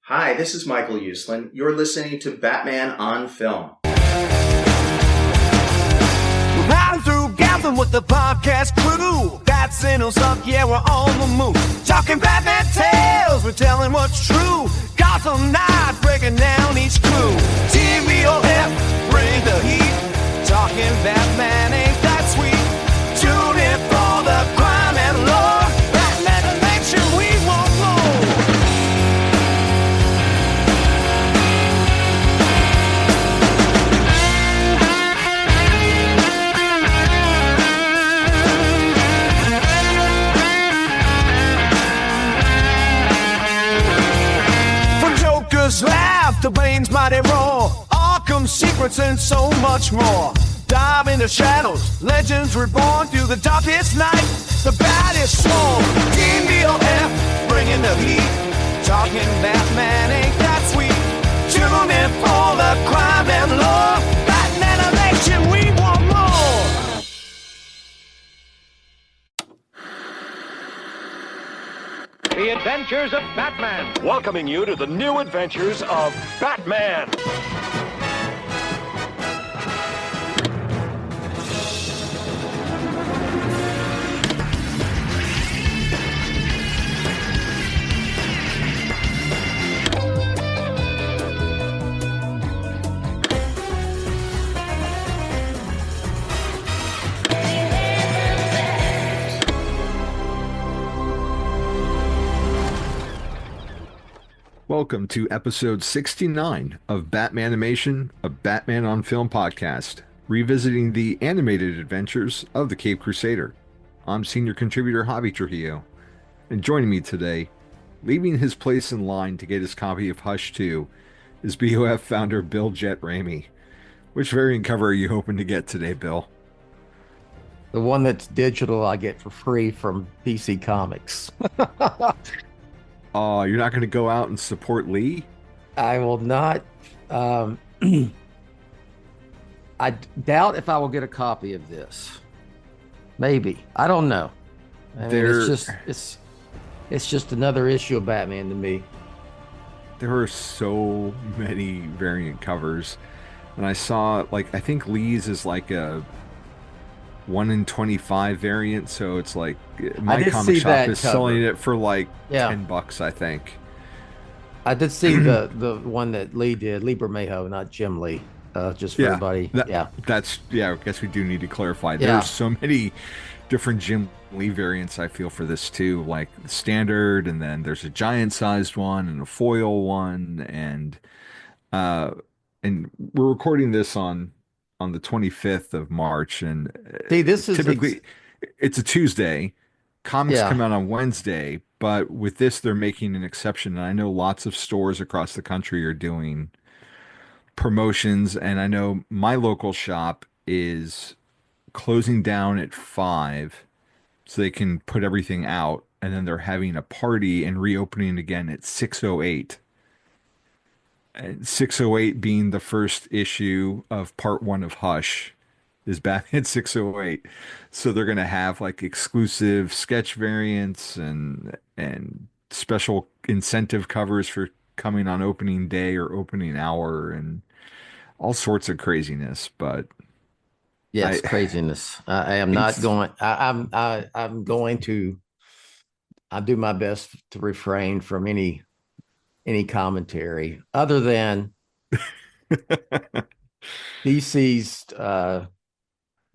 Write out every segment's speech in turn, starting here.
Hi, this is Michael Uslan. You're listening to Batman on Film. We're riding through Gotham with the podcast crew. Bat signals up, yeah, we're on the move. Talking Batman tales, we're telling what's true. Gotham Knights breaking down each clue. TBOF, bring the heat. Talking Batman ain't that sweet. Tune in for the crime and lore. Batman nation, we want more. Laugh, the Bane's mighty roar, Arkham secrets and so much more. Dive into shadows, legends reborn through the darkest night. The baddest swarm, TBOF, bringing the heat. Talking Batman ain't that sweet. Tune in for the crime and lore. Batman nation, we want more. The Adventures of Batman. Welcoming you to the new adventures of Batman. Welcome to episode 69 of Batmanimation, a Batman on Film podcast, revisiting the animated adventures of the Cape Crusader. I'm senior contributor Javi Trujillo, and joining me today, leaving his place in line to get his copy of Hush 2, is BOF founder Bill Jett Ramey. Which variant cover are you hoping to get today, Bill? The one that's digital I get for free from PC Comics. Oh, you're not going to go out and support Lee? I will not. I doubt if I will get a copy of this. Maybe. I don't know. I mean, it's just another issue of Batman to me. There are so many variant covers. And I saw, I think Lee's is like a 1 in 25 variant, so it's like my comic shop is selling it for $10, I think. I did see the one that Lee did, Lee Bermejo, not Jim Lee. Just for everybody. I guess we do need to clarify. Yeah. There's so many different Jim Lee variants I feel for this too, like the standard, and then there's a giant sized one and a foil one, and we're recording this on the 25th of March, and see, this is typically it's a Tuesday. Comics come out on Wednesday, but with this they're making an exception, and I know lots of stores across the country are doing promotions, and I know my local shop is closing down at 5 so they can put everything out, and then they're having a party and reopening again at 6:08. 608 being the first issue of part 1 of Hush is Batman 608. So they're going to have exclusive sketch variants and special incentive covers for coming on opening day or opening hour and all sorts of craziness. But yes, craziness. I am not going. I'm going to. I'll do my best to refrain from any commentary other than DC's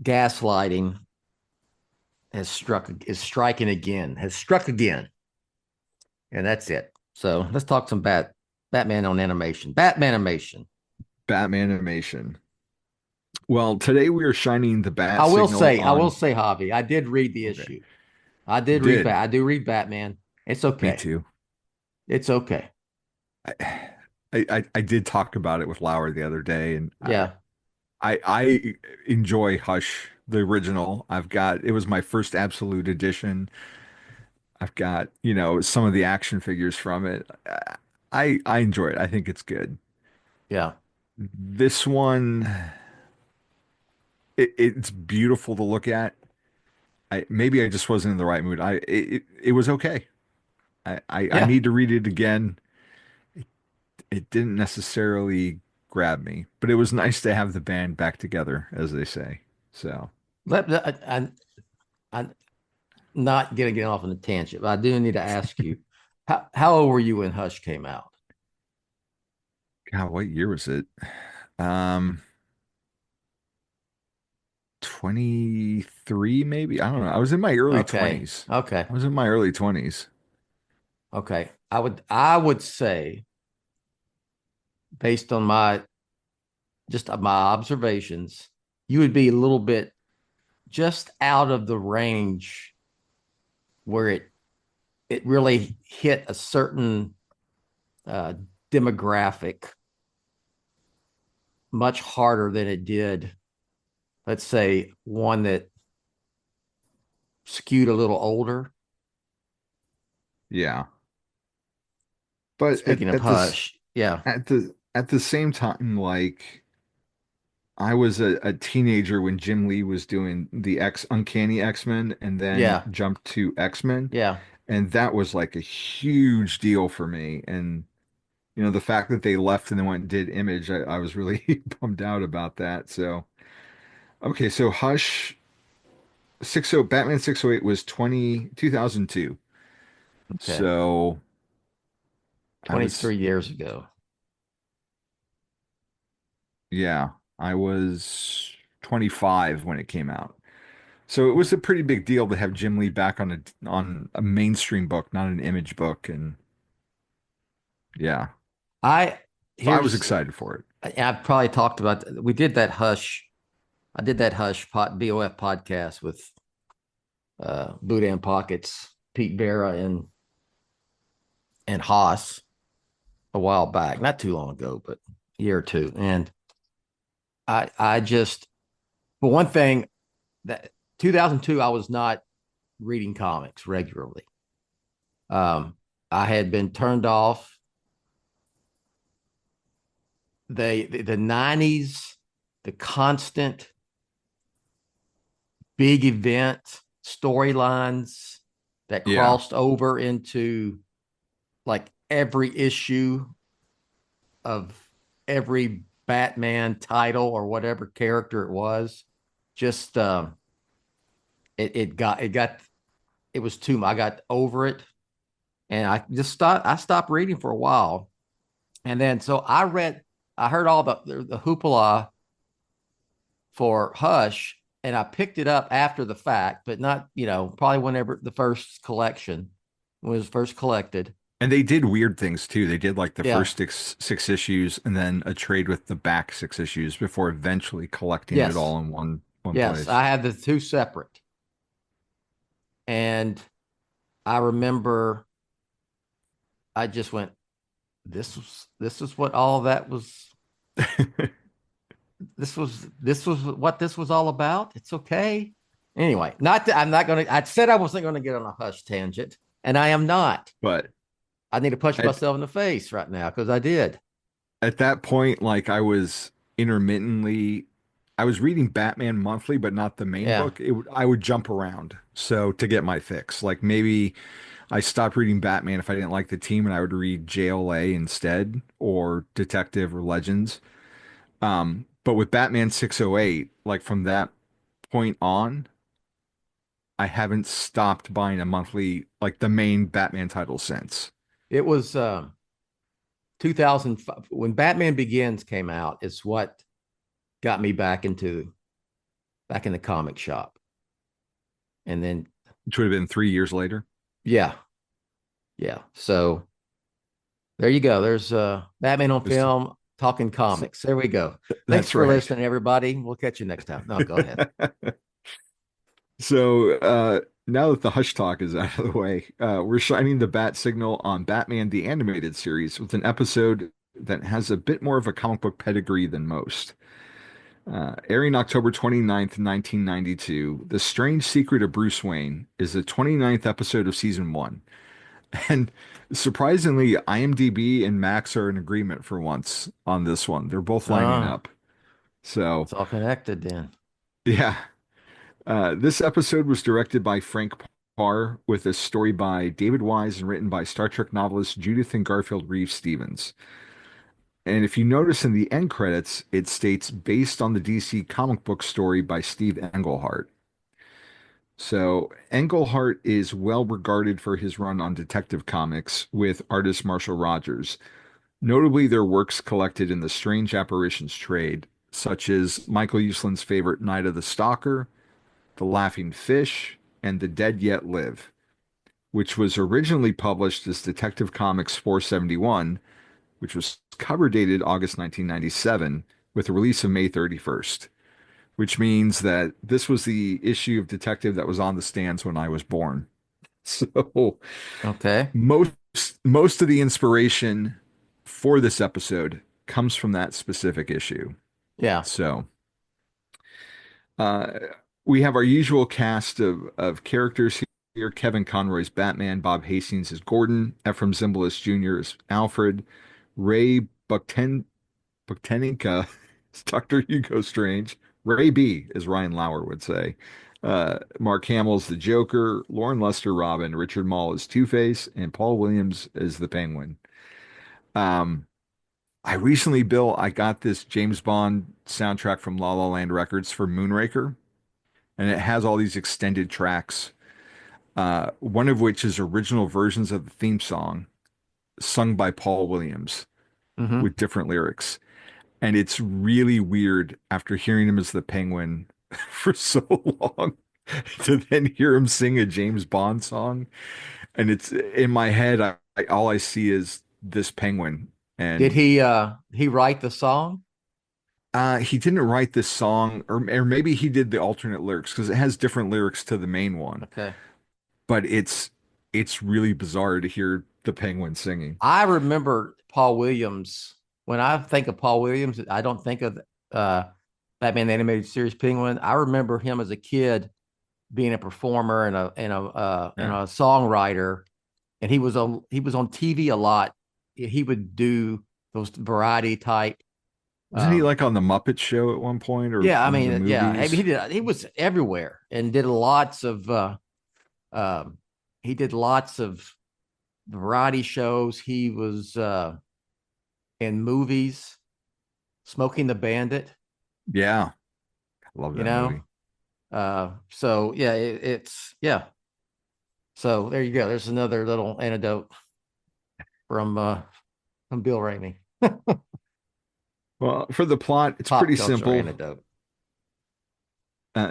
gaslighting has struck again, and that's it. So let's talk some Batman on animation. Batmanimation. Well, today we are shining the bat. I will say, Javi, I did read the issue. I did read. I do read Batman. It's okay. Me too. It's okay. I did talk about it with Lauer the other day, and yeah, I enjoy Hush, the original. It was my first absolute edition. I've got, some of the action figures from it. I enjoy it. I think it's good. Yeah. This one, it's beautiful to look at. Maybe I just wasn't in the right mood. It was okay. I need to read it again. it didn't necessarily grab me, but it was nice to have the band back together, as they say. So, I'm not going to get off on a tangent, but I do need to ask you, how old were you when Hush came out? God, what year was it? Um, 23 maybe. I don't know. I was in my early Okay. 20s. Okay. I was in my early 20s. Okay. I would say, based on my observations, you would be a little bit just out of the range where it really hit a certain uh, demographic much harder than it did, let's say, one that skewed a little older. Yeah. But Speaking of Hush, yeah, at the same time, like I was a teenager when Jim Lee was doing the Uncanny X-Men and then yeah, jumped to X-Men. yeah. And that was like a huge deal for me. And the fact that they left and then went and did Image, I was really bummed out about that. So, okay, so Hush 60 Batman 608 was 2002. Okay, So I was 23 years ago. yeah, I was 25 when it came out. So it was a pretty big deal to have Jim Lee back on a mainstream book, not an Image book, and yeah. I So I was here's excited for it. I've probably talked about we did that Hush. I did that Hush BOF podcast with Boudin Pockets, Pete Vera, and Haas a while back, not too long ago, but a year or two. And I just, for one thing, that 2002, I was not reading comics regularly. I had been turned off. The 90s, the constant big event storylines that Yeah. crossed over into like every issue of every Batman title or whatever character it was. Just it was too much. I got over it, and I stopped reading for a while, and then so I heard all the hoopla for Hush, and I picked it up after the fact, but not probably whenever the first collection was first collected. And they did weird things too. They did like the Yeah. first six issues and then a trade with the back six issues before eventually collecting it Yes. all in one Yes. place. I have the two separate. And I remember I just went, this was what all of that was. This was what this was all about. It's okay. Anyway, I'm not gonna. I said I wasn't gonna get on a Hush tangent, and I am not. But I need to punch at, myself in the face right now because I did. at that point, like I was reading Batman monthly, but not the main Yeah. book. I would jump around so to get my fix. Like maybe I stopped reading Batman if I didn't like the team, and I would read JLA instead, or Detective or Legends. But with Batman 608, like from that point on, I haven't stopped buying a monthly, like the main Batman title since. It was 2005 when Batman Begins came out. It's what got me back in the comic shop, and then Which would have been 3 years later. yeah, yeah. So there you go. There's Batman on Just- film talking comics. There we go. Thanks That's for right. listening, everybody. We'll catch you next time. No, go ahead. So now that the Hush talk is out of the way, we're shining the bat signal on Batman the Animated Series with an episode that has a bit more of a comic book pedigree than most. Airing October 29th, 1992, The Strange Secret of Bruce Wayne is the 29th episode of season one. And surprisingly, IMDb and Max are in agreement for once on this one. They're both lining Ah. up. So, It's all connected then. yeah. This episode was directed by Frank Parr with a story by David Wise and written by Star Trek novelist Judith and Garfield Reeves Stevens. And if you notice in the end credits, it states based on the DC comic book story by Steve Englehart. So Englehart is well regarded for his run on Detective Comics with artist Marshall Rogers, notably their works collected in the Strange Apparitions trade, such as Michael Uslan's favorite Night of the Stalker, The Laughing Fish, and The Dead Yet Live, which was originally published as Detective Comics 471, which was cover dated August 1997, with a release of May 31st, which means that this was the issue of Detective that was on the stands when I was born. So Okay. most most of the inspiration for this episode comes from that specific issue. Yeah. So uh, we have our usual cast of characters here. Kevin Conroy's Batman, Bob Hastings as Gordon, Ephraim Zimbalist Jr. as Alfred, Ray Buckteninka is Dr. Hugo Strange, Ray B, as Ryan Lauer would say. Mark Hamill's the Joker, Lauren Lester Robin, Richard Mall is Two-Face, and Paul Williams is the Penguin. Um, I recently, Bill, I got this James Bond soundtrack from La La Land Records for Moonraker, and it has all these extended tracks, one of which is original versions of the theme song sung by Paul Williams Hmm. with different lyrics. And it's really weird after hearing him as the Penguin for so long to then hear him sing a James Bond song. And it's in my head, all I see is this Penguin. Did And he write the song? he didn't write this song, or maybe he did the alternate lyrics because it has different lyrics to the main one. Okay. But it's really bizarre to hear the Penguin singing. I remember Paul Williams. When I think of Paul Williams, I don't think of uh, Batman the Animated Series Penguin. I remember him as a kid being a performer and Yeah. a songwriter, and he was on TV a lot. He would do those variety type. Wasn't he like on the Muppet Show at one point or Yeah, I one of the mean, yeah, I mean, movies? he was everywhere and did lots of um, he did lots of variety shows. He was in movies, Smoking the Bandit, Yeah, I love you that know. movie. So yeah, it's yeah. So there you go. There's another little anecdote from Bill Ramey. Well, for the plot, it's Pop pretty culture simple. anecdote.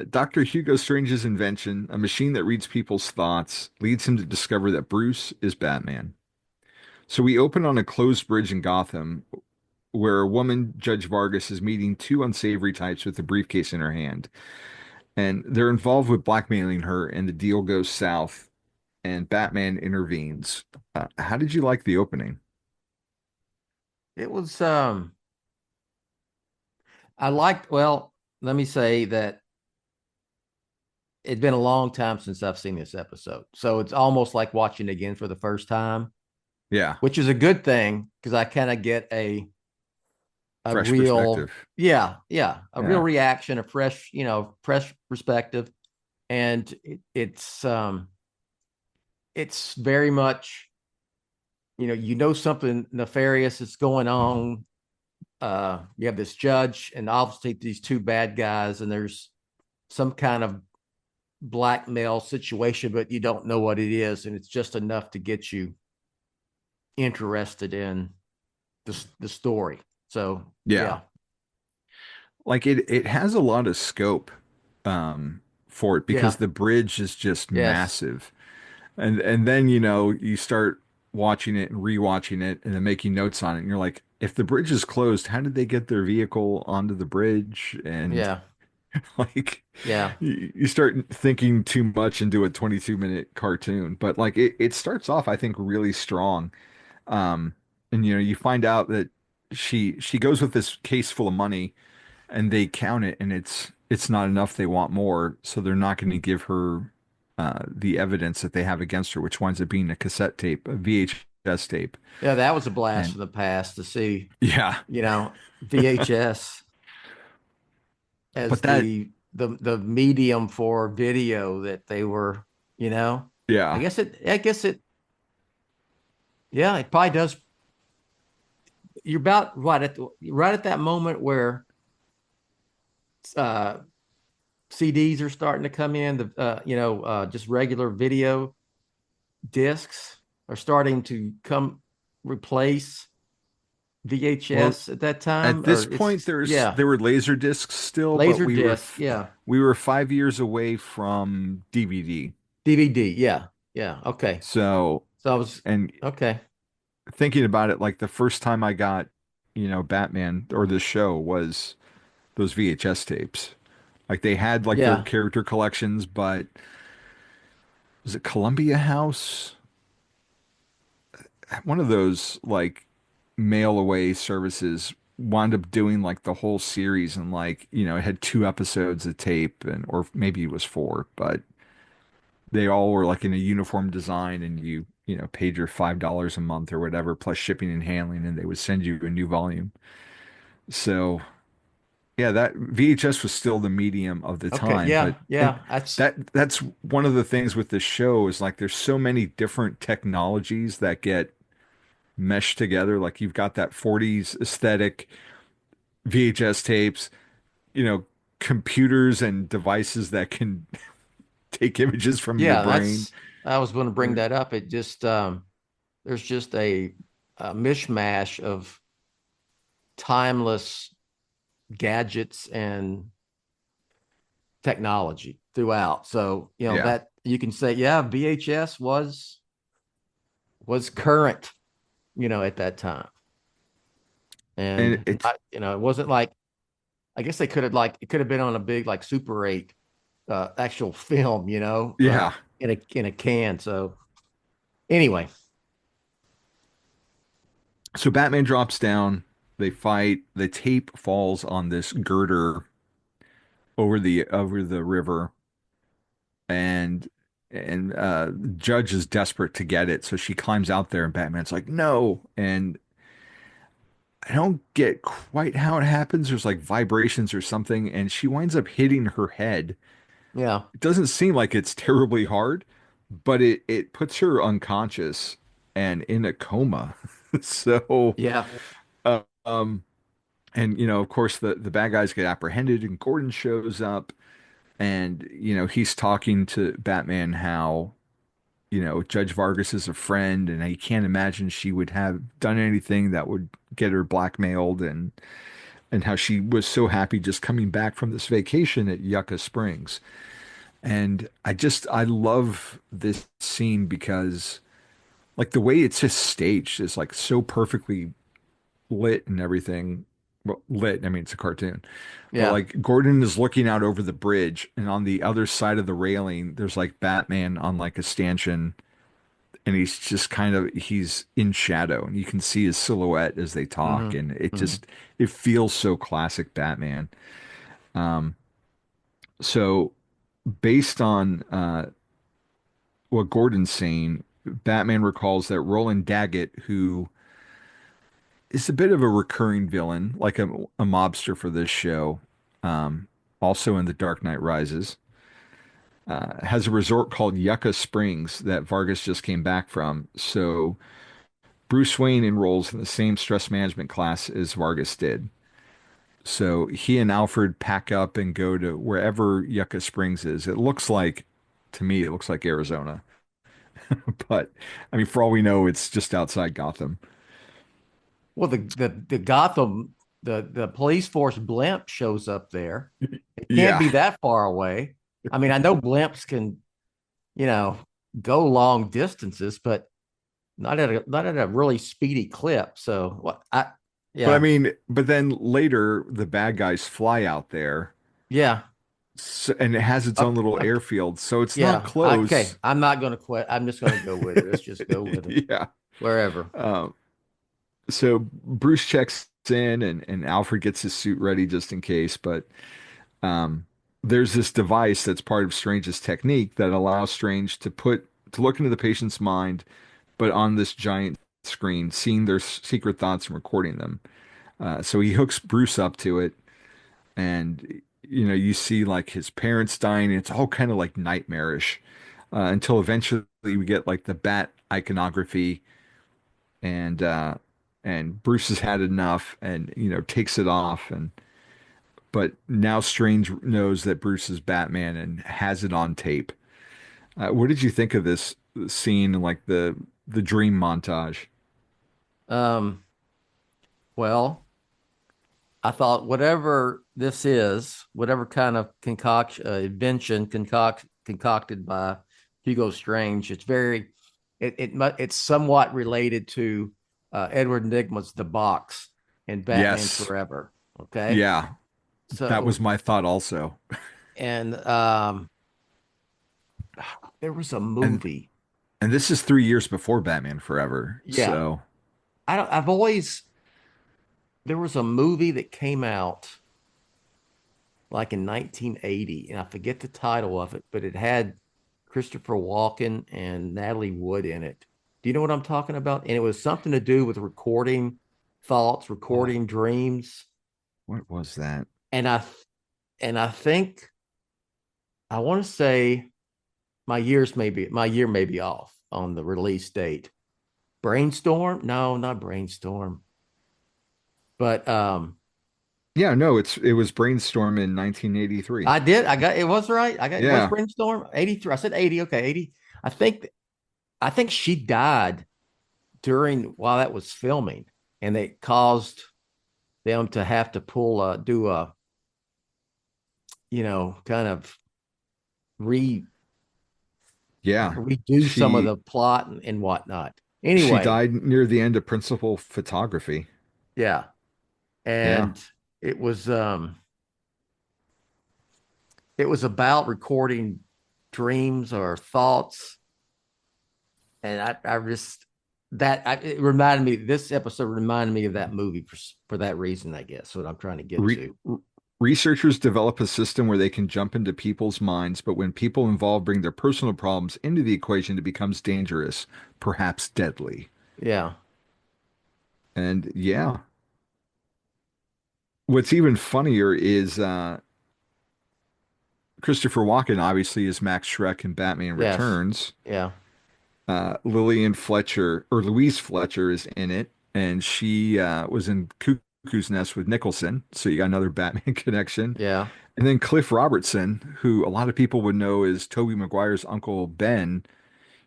Dr. Hugo Strange's invention, a machine that reads people's thoughts, leads him to discover that Bruce is Batman. So we open on a closed bridge in Gotham where a woman, Judge Vargas, is meeting two unsavory types with a briefcase in her hand. And they're involved with blackmailing her, and the deal goes south, and Batman intervenes. How did you like the opening? It was I liked well, let me say that it's been a long time since I've seen this episode. So it's almost like watching it again for the first time, Yeah, which is a good thing because I kind of get a fresh real perspective. a real Yeah, reaction, a fresh, fresh perspective. And it's very much, something nefarious is going on. You have this judge and obviously these two bad guys, and there's some kind of blackmail situation, but you don't know what it is, and it's just enough to get you interested in the story. So yeah. yeah, Like it has a lot of scope for it yeah, because the bridge is just yes, massive. And then you start watching it and rewatching it and then making notes on it and you're like, if the bridge is closed, how did they get their vehicle onto the bridge? And yeah, like yeah, you start thinking too much into a 22-minute cartoon. But like it starts off, I think, really strong. Um, and you find out that she goes with this case full of money and they count it and it's not enough. They want more, so they're not going to give her the evidence that they have against her, which winds up being a cassette tape, a VHS tape. yeah. That was a blast And from the past to see, yeah, you know, VHS as but that the medium for video that they were, you know. I yeah, guess it, I guess it, yeah, it probably does. you're about right at that moment where uh CDs are starting to come in, just regular video discs are starting to come replace Well, VHS at that time, at this or point, yeah, there were laser discs still, but laser disc, yeah, we were 5 years away from DVD. DVD, yeah, yeah, okay. So, So I was and okay, thinking about it, like the first time I got, Batman or this show was those VHS tapes. Like they had like their yeah, character collections, but was it Columbia House? One of those like mail away services wound up doing like the whole series and like, it had 2 episodes of tape and or maybe it was 4, but they all were like in a uniform design and paid your $5 a month or whatever plus shipping and handling and they would send you a new volume. So yeah, that VHS was still the medium of the okay, time, yeah, but and yeah. that's one of the things with this show is like there's so many different technologies that get meshed together. Like you've got that 40s aesthetic, VHS tapes, you know, computers and devices that can take images from your Yeah, brain. I was going to bring that up. It just there's just a mishmash of timeless gadgets and technology throughout. So, Yeah. that you can say, yeah, VHS was current, at that time. And And it's it wasn't like I guess they could have like it could have been on a big like Super 8 actual film, yeah. in a can. So anyway, So Batman drops down, they fight, the tape falls on this girder over the river and Judge is desperate to get it, so she climbs out there and Batman's like, "No." And I don't get quite how it happens. There's like vibrations or something, and she winds up hitting her head. yeah, It doesn't seem like it's terribly hard, but it puts her unconscious and in a coma. So, yeah, uh, um, and of course, the bad guys get apprehended, and Gordon shows up, and he's talking to Batman how Judge Vargas is a friend, and he can't imagine she would have done anything that would get her blackmailed, and how she was so happy just coming back from this vacation at Yucca Springs. And I love this scene because like the way it's just staged is like so perfectly lit and everything. Well, lit, I mean, it's a cartoon. But yeah, like Gordon is looking out over the bridge, and on the other side of the railing, there's like Batman on like a stanchion, and he's in shadow, and you can see his silhouette as they talk, hmm and hmm it feels so classic Batman. Um, so based on what Gordon's saying, Batman recalls that Roland Daggett, who is a bit of a recurring villain, like a mobster for this show, um, also in The Dark Knight Rises, has a resort called Yucca Springs that Vargas just came back from. So Bruce Wayne enrolls in the same stress management class as Vargas did. So he and Alfred pack up and go to wherever Yucca Springs is. To me, it looks like Arizona. But I mean, for all we know, it's just outside Gotham. Well, the Gotham the police force blimp shows up there. It can't Yeah. be that far away. I mean, I know blimps can, you know, go long distances, but not at a really speedy clip. So what I But I yeah, mean, but then later the bad guys fly out there yeah. and it has its own little Okay, airfield. So it's not yeah. Okay. close. I'm not gonna quit. I'm just gonna go with it. Let's just go with it. Yeah. Wherever. Um, so Bruce checks in and Alfred gets his suit ready just in case. But um, there's this device that's part of Strange's technique that allows Strange to look into the patient's mind, but on this giant screen, seeing their secret thoughts and recording them. So he hooks Bruce up to it, and you see like his parents dying. And it's all kind of like nightmarish until eventually we get like the bat iconography, and and Bruce has had enough and takes it off. But now Strange knows that Bruce is Batman and has it on tape. What did you think of this scene, like the dream montage? Um, well, I thought whatever this is, whatever kind of invention concocted by Hugo Strange, it's somewhat related to Edward Nygma's The Box and Batman Yes. Forever. Okay, Yeah, that was so my thought also. and there was a And movie. and this is 3 years before Batman Forever. Yeah, So I don't. I've always there was a movie that came out like in 1980, and I forget the title of it, but it had Christopher Walken and Natalie Wood in it. Do you know what I'm talking about? And it was something to do with recording thoughts, oh, recording dreams. what was that? And I think I want to say my year may be off on the release date. Brainstorm? No, not Brainstorm. But Yeah, no, it was Brainstorm in 1983. I got it was right. It was Yeah. Brainstorm 83. I said 80. Okay, 80. I think she died while that was filming, and it caused them to have to do a kind of re Yeah. redo some of She the plot and whatnot. she Anyway, died near the end of principal photography. yeah. Yeah. And it was about recording dreams or thoughts. And I just it reminded me, this episode reminded me of that movie for that reason, I guess, what I'm trying to get Re to. Researchers develop a system where they can jump into people's minds, but when people involved bring their personal problems into the equation, it becomes dangerous, perhaps deadly. Yeah. And yeah, what's even funnier is Christopher Walken obviously is Max Schreck in Batman Yes. Returns. Yeah. Lillian Fletcher or Louise Fletcher is in it, and she was in Cuckoo's Nest with Nicholson. So you got another Batman connection. Yeah. And then Cliff Robertson, who a lot of people would know as Tobey Maguire's Uncle Ben,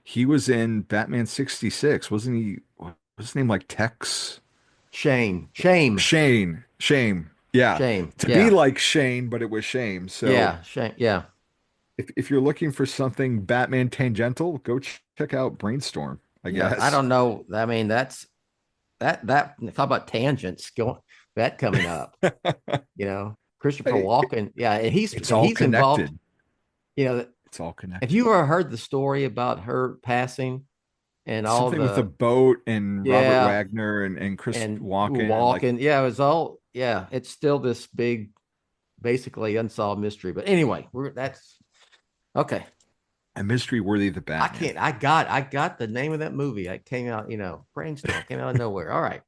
he was in Batman 66, wasn't he? What was his name, like Tex? Shame. Shame. Shame. Yeah. Shame. To be Yeah. like Shane, but it was Shame. So Yeah. Shame. Yeah. if you're looking for something Batman tangential, go check out Brainstorm, I Yeah. I guess. don't know. I mean, that talk about tangents coming up, Christopher Hey, Walken. Yeah. And it's all he's involved, connected. you know, It's all have connected. you ever heard the story about her passing and all Something with the the, boat and Robert yeah, Wagner and Chris and Walken, like Walken? Yeah, it was all, yeah, it's still this big, basically unsolved mystery. But anyway, that's okay. a mystery worthy of the I Batman. can't, I got the name of that movie. I came out, Brainstorm came out of nowhere. All right.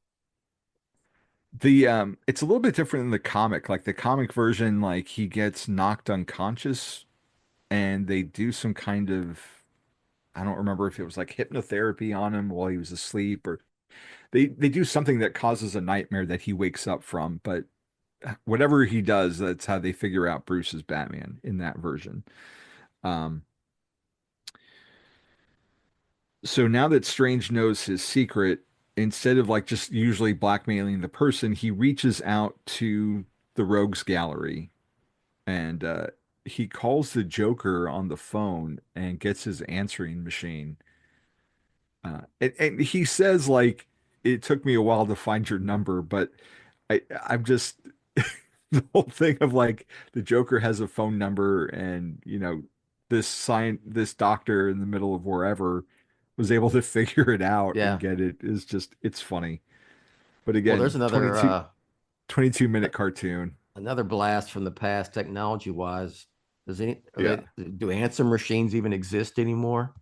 The it's a little bit different in the comic. Like the comic version, like he gets knocked unconscious and they do some kind of, I don't remember if it was like hypnotherapy on him while he was asleep, or they do something that causes a nightmare that he wakes up from. But whatever he does, that's how they figure out Bruce is Batman in that version. Um, so now that Strange knows his secret, instead of like just usually blackmailing the person, he reaches out to the Rogues Gallery and he calls the Joker on the phone and gets his answering machine. And he says like, it took me a while to find your number, but I'm just the whole thing of like the Joker has a phone number and this doctor in the middle of wherever was able to figure it out and Yeah. get it is just it's funny. But Well, there's again, another 22 minute cartoon. another blast from the past, technology wise. Yeah. Do answer machines even exist anymore?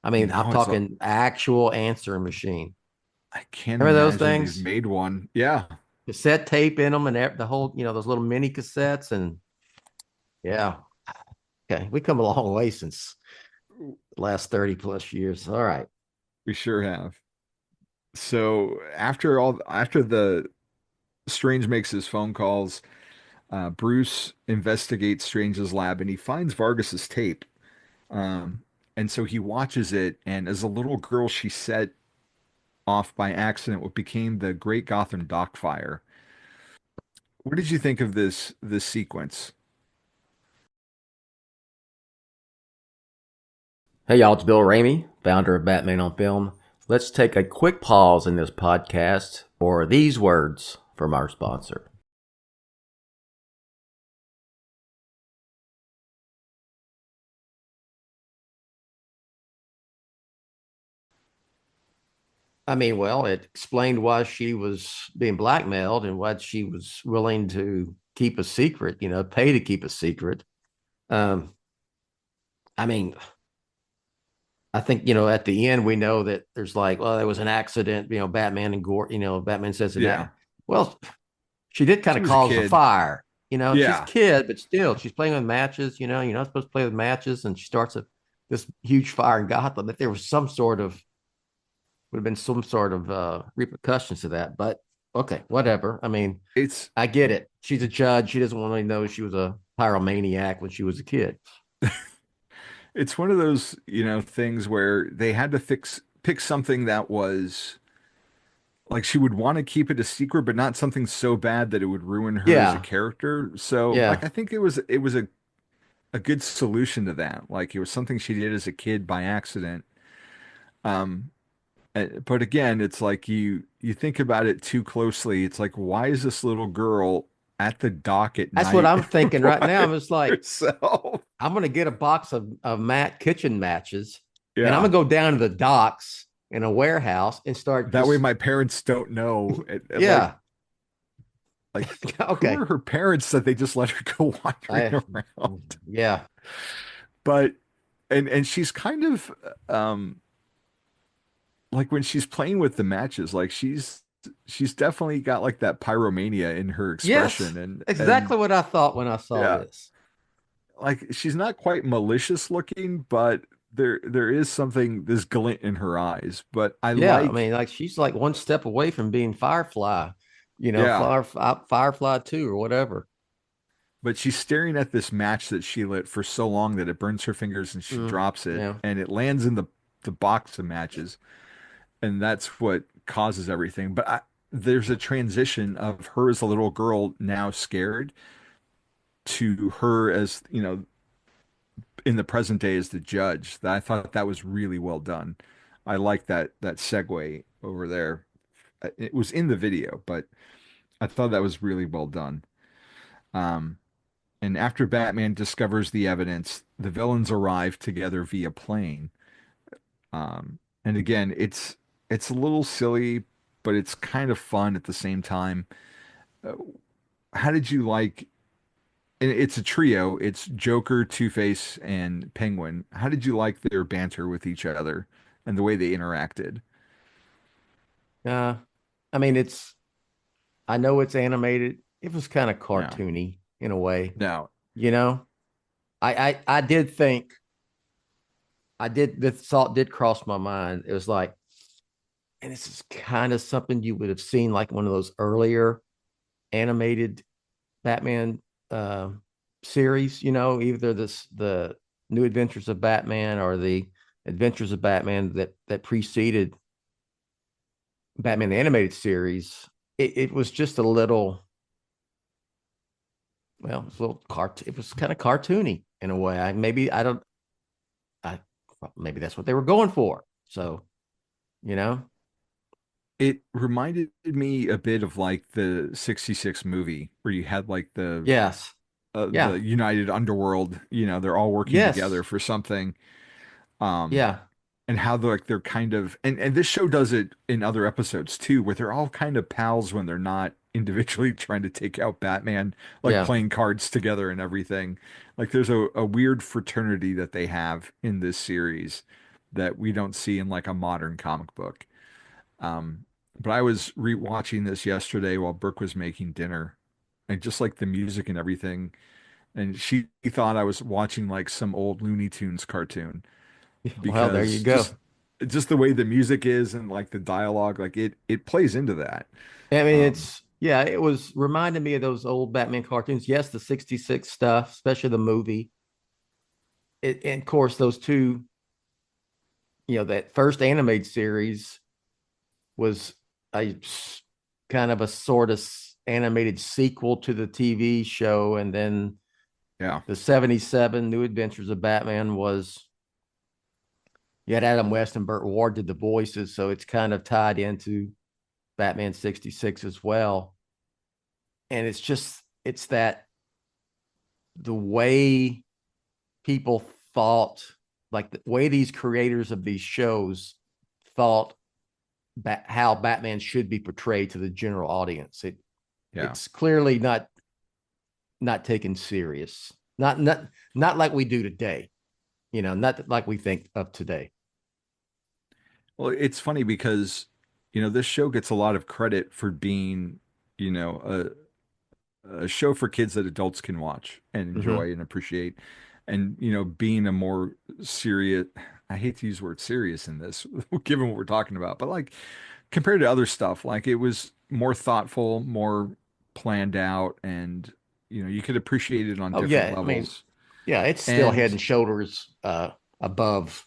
I mean, I'm No, it's a, talking actual answering machine. I can't Remember those imagine they've things? made one. Yeah. Cassette tape in them and the whole, those little mini cassettes. And yeah, okay, we come a long way since the last 30 plus years. All right. We sure have. So after the Strange makes his phone calls, Bruce investigates Strange's lab and he finds Vargas's tape. Um, and so he watches it, and as a little girl, she set off by accident what became the Great Gotham Dock Fire. What did you think of this sequence? Hey y'all, it's Bill Ramey, founder of Batman on Film. Let's take a quick pause in this podcast for these words from our sponsor. I mean, well, it explained why she was being blackmailed and why she was willing to keep a secret, pay to keep a secret. Um, I mean, I think, at the end, we know that there's like, well, there was an accident, Batman and Gore, Batman says Yeah, that. Well, she did kind she of was a cause a kid. fire, she's a Yeah, kid, but still, she's playing with matches, you're not supposed to play with matches. And she starts this huge fire in Gotham. If there was would have been some sort of repercussions to that. But okay, whatever. I mean, it's I get it. She's a judge. She doesn't want to know she was a pyromaniac when she was a kid. it's one of those, things where they had to pick something that was like she would want to keep it a secret, but not something so bad that it would ruin her as a Yeah, character. So, yeah. like, I think it was a good solution to that. Like, it was something she did as a kid by accident. Um, but again, it's like you think about it too closely. It's like, why is this little girl at the dock at That's what night I'm thinking right by now. I'm just like, herself? I'm gonna get a box of Matt kitchen matches, and I'm Yeah. gonna go down to the docks in a warehouse and start That way just my parents don't know. yeah. Like who Okay. are her parents that they just let her go wandering I around? yeah. But and she's kind of um like when she's playing with the matches, like she's definitely got like that pyromania in her Yes. expression and Exactly what I thought when I saw yeah, this. like she's not quite malicious looking, but there is something this glint in her eyes. But I Yeah, I like mean, like she's like one step away from being Firefly, yeah, Firefly 2 or whatever. but she's staring at this match that she lit for so long that it burns her fingers and she drops it Yeah. and it lands in the box of matches. And that's what causes everything. But there's a transition of her as a little girl now scared to her as, in the present day as the judge. That I thought that was really well done. I like that segue over there. It was in the video, but I thought that was really well done. Um, and after Batman discovers the evidence, the villains arrive together via plane. And again, it's a little silly, but it's kind of fun at the same time. Uh, how did you like? And it's a trio. It's Joker, Two-Face, and Penguin. How did you like their banter with each other and the way they interacted? Uh, I mean, I know it's animated. It was kind of No, cartoony in a way, no, you know. I did think the thought did cross my mind. It was like, and this is kind of something you would have seen like one of those earlier animated Batman uh, series, either the New Adventures of Batman or the Adventures of Batman that preceded Batman the animated series. It was just a little, well, it was a little it was kind of cartoony in a way. I maybe that's what they were going for. So, you know, it reminded me a bit of like the 66 movie where you had like yes, the yeah, United Underworld, they're all working yes, together for something. Um, yeah, and how they're kind of and this show does it in other episodes too, where they're all kind of pals when they're not individually trying to take out Batman, like yeah. playing cards together and everything. Like there's a weird fraternity that they have in this series that we don't see in like a modern comic book. But I was rewatching this yesterday while Brooke was making dinner, and just like the music and everything, and she thought I was watching like some old Looney Tunes cartoon Well, there you because go. just the way the music is and like the dialogue, like it plays into that. I mean, Um, it was reminding me of those old Batman cartoons. Yes, the 66 stuff, especially the movie. And of course, those two, that first animated series was a kind of a sort of animated sequel to the TV show. And then yeah, the 77 New Adventures of Batman was, you had Adam West and Burt Ward did the voices. So it's kind of tied into Batman 66 as well. And it's that the way people thought, like the way these creators of these shows thought how Batman should be portrayed to the general audience. yeah. It's clearly not taken serious. Not like we do today. Not like we think of today. Well, it's funny because, this show gets a lot of credit for being, a show for kids that adults can watch and Mm-hmm. enjoy and appreciate. And, being a more serious, I hate to use the word serious in this, given what we're talking about, but like compared to other stuff, like it was more thoughtful, more planned out, and, you could appreciate it on Oh different yeah, I mean, levels. yeah, it's still head And and shoulders above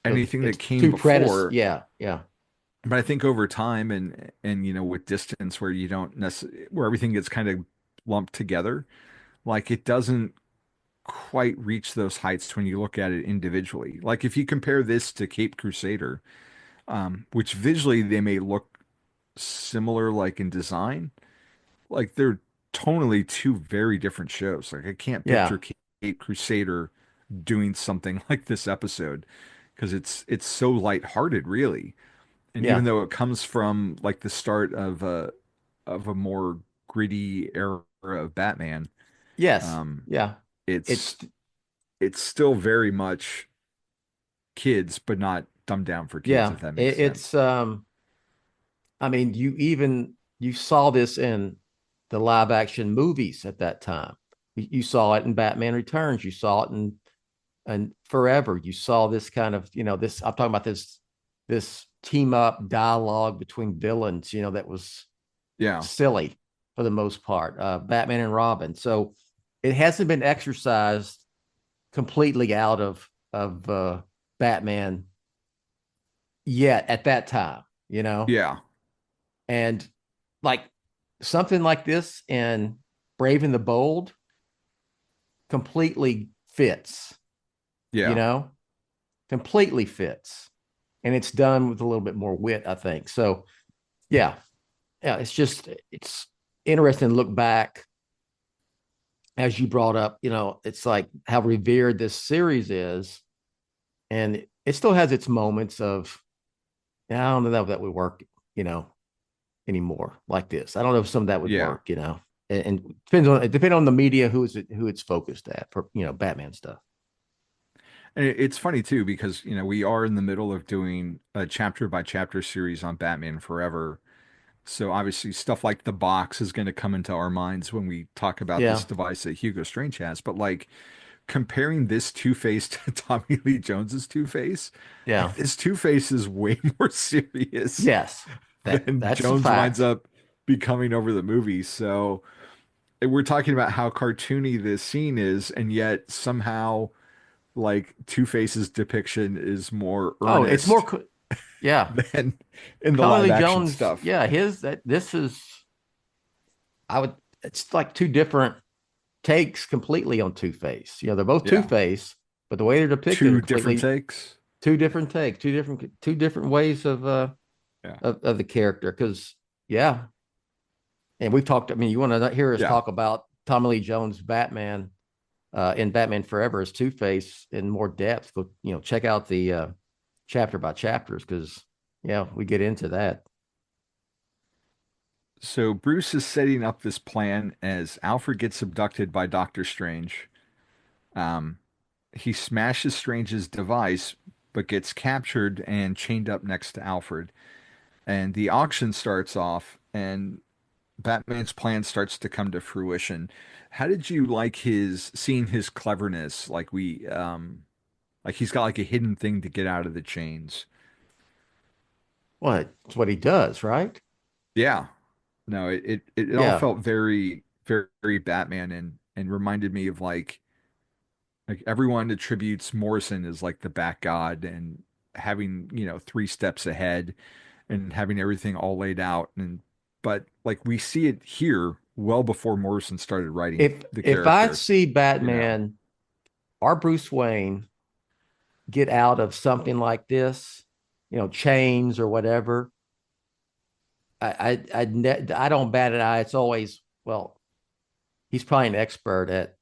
the anything its that came two predecessors. before. Yeah, yeah, But I think over time and with distance where you don't necessarily where everything gets kind of lumped together, like it doesn't quite reach those heights when you look at it individually. Like if you compare this to Cape Crusader, which visually they may look similar like in design, like they're tonally two very different shows. Like I can't yeah, picture Cape Crusader doing something like this episode because it's so lighthearted really. And even yeah. though it comes from like the start of a more gritty era of Batman, Yes, um, yeah. it's It's it's still very much kids, but not dumbed down for kids, yeah. if that makes It, sense. it's I mean, you saw this in the live action movies at that time. You saw it in Batman Returns. You saw it in and Forever. You saw this kind of, this. I'm talking about this team up dialogue between villains. That was Yeah, silly for the most part. Batman and Robin. So it hasn't been exercised completely out of Batman yet at that time. yeah, And like something like this in Brave and the Bold completely fits, you yeah. know, completely fits. And it's done with a little bit more wit, I think. So, yeah, yeah, it's interesting to look back as you brought up, it's like how revered this series is. And it still has its moments of, yeah, I don't know that would work, you know, anymore like this. I don't know if some of that would Yeah. work, and it depends on the media who it's focused at for Batman stuff. And it's funny too because, we are in the middle of doing a chapter by chapter series on Batman Forever. So obviously stuff like the box is going to come into our minds when we talk about Yeah, this device that Hugo Strange has. But like comparing this Two-Face to Tommy Lee Jones's Two-Face, yeah, like this Two-Face is way more serious yes, than that's a Jones winds fact. up becoming over the movie. So we're talking about how cartoony this scene is, and yet somehow like Two-Face's depiction is more Oh, it's more, earnest yeah. than in the Tommy live Lee action Jones, stuff. yeah, this is, it's like two different takes completely on Two Face. They're both Two Yeah. Face, but the way they're depicted are Two different completely takes. two different takes, two different ways Yeah. of the character. Because yeah, and we've talked. I mean, you want to hear us Yeah. talk about Tommy Lee Jones Batman in Batman Forever as Two Face in more depth? Go, check out the chapter by chapters because yeah, we get into that. So Bruce is setting up this plan as Alfred gets abducted by Doctor Strange. Um, he smashes Strange's device, but gets captured and chained up next to Alfred. And the auction starts off, and Batman's plan starts to come to fruition. How did you like seeing his cleverness? Like he's got like a hidden thing to get out of the chains. Well, it's what he does, right? Yeah. No, it all Yeah. felt very, very Batman and reminded me of like everyone attributes Morrison as like the Bat God and having, three steps ahead and having everything all laid out. But like we see it here well before Morrison started writing the If I character, see you know. Batman or Bruce Wayne get out of something like this, chains or whatever, I don't bat an eye. It's always, well, he's probably an expert at,